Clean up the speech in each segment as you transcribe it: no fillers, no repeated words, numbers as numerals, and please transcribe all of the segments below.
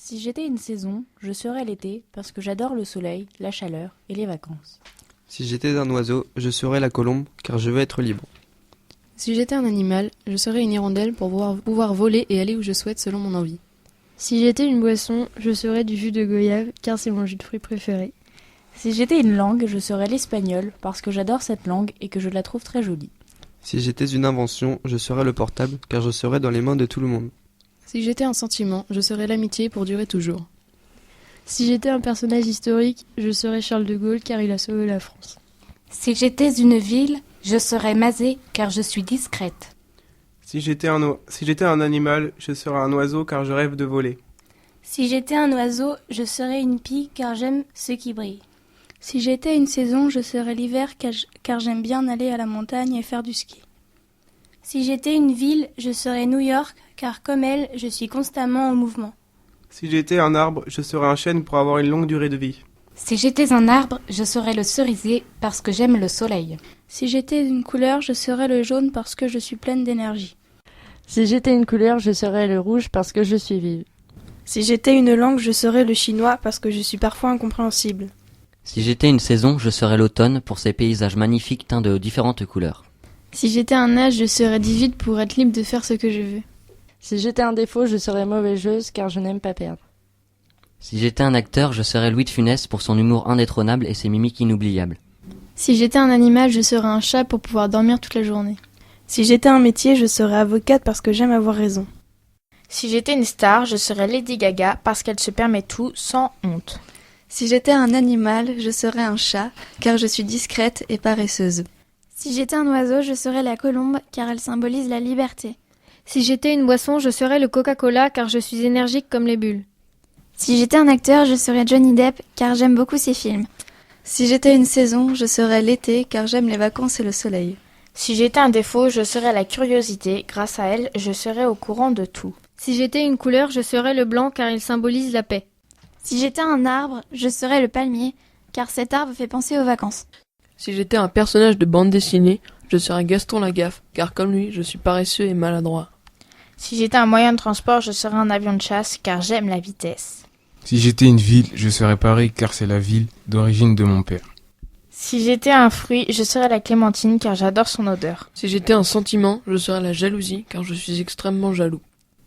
Si j'étais une saison, je serais l'été parce que j'adore le soleil, la chaleur et les vacances. Si j'étais un oiseau, je serais la colombe car je veux être libre. Si j'étais un animal, je serais une hirondelle pour pouvoir voler et aller où je souhaite selon mon envie. Si j'étais une boisson, je serais du jus de goyave car c'est mon jus de fruits préféré. Si j'étais une langue, je serais l'espagnol parce que j'adore cette langue et que je la trouve très jolie. Si j'étais une invention, je serais le portable car je serais dans les mains de tout le monde. Si j'étais un sentiment, je serais l'amitié pour durer toujours. Si j'étais un personnage historique, je serais Charles de Gaulle car il a sauvé la France. Si j'étais une ville, je serais Mazé car je suis discrète. Si j'étais un animal, je serais un oiseau car je rêve de voler. Si j'étais un oiseau, je serais une pie car j'aime ce qui brille. Si j'étais une saison, je serais l'hiver car j'aime bien aller à la montagne et faire du ski. Si j'étais une ville, je serais New York car comme elle, je suis constamment en mouvement. Si j'étais un arbre, je serais un chêne pour avoir une longue durée de vie. Si j'étais un arbre, je serais le cerisier parce que j'aime le soleil. Si j'étais une couleur, je serais le jaune parce que je suis pleine d'énergie. Si j'étais une couleur, je serais le rouge parce que je suis vive. Si j'étais une langue, je serais le chinois parce que je suis parfois incompréhensible. Si j'étais une saison, je serais l'automne pour ses paysages magnifiques teints de différentes couleurs. Si j'étais un âge, je serais 18 pour être libre de faire ce que je veux. Si j'étais un défaut, je serais mauvaise joueuse car je n'aime pas perdre. Si j'étais un acteur, je serais Louis de Funès pour son humour indétrônable et ses mimiques inoubliables. Si j'étais un animal, je serais un chat pour pouvoir dormir toute la journée. Si j'étais un métier, je serais avocate parce que j'aime avoir raison. Si j'étais une star, je serais Lady Gaga parce qu'elle se permet tout sans honte. Si j'étais un animal, je serais un chat car je suis discrète et paresseuse. Si j'étais un oiseau, je serais la colombe car elle symbolise la liberté. Si j'étais une boisson, je serais le Coca-Cola car je suis énergique comme les bulles. Si j'étais un acteur, je serais Johnny Depp car j'aime beaucoup ses films. Si j'étais une saison, je serais l'été car j'aime les vacances et le soleil. Si j'étais un défaut, je serais la curiosité. Grâce à elle, je serais au courant de tout. Si j'étais une couleur, je serais le blanc car il symbolise la paix. Si j'étais un arbre, je serais le palmier car cet arbre fait penser aux vacances. Si j'étais un personnage de bande dessinée, je serais Gaston Lagaffe car comme lui, je suis paresseux et maladroit. Si j'étais un moyen de transport, je serais un avion de chasse car j'aime la vitesse. Si j'étais une ville, je serais Paris car c'est la ville d'origine de mon père. Si j'étais un fruit, je serais la clémentine car j'adore son odeur. Si j'étais un sentiment, je serais la jalousie car je suis extrêmement jaloux.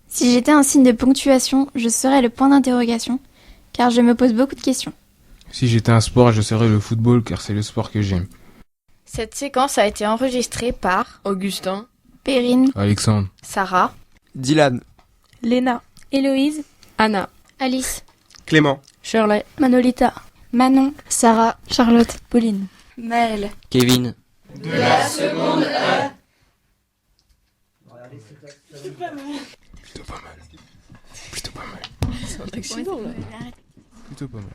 Si j'étais un signe de ponctuation, je serais le point d'interrogation car je me pose beaucoup de questions. Si j'étais un sport, je serais le football car c'est le sport que j'aime. Cette séquence a été enregistrée par Augustin, Perrine, Alexandre, Sarah, Dylan, Léna, Héloïse, Anna, Alice, Clément, Shirley, Manolita, Manon, Sarah, Charlotte, Pauline, Maëlle, Kevin. De la seconde E. Plutôt pas mal. Plutôt pas mal. C'est un accident là. Plutôt pas mal.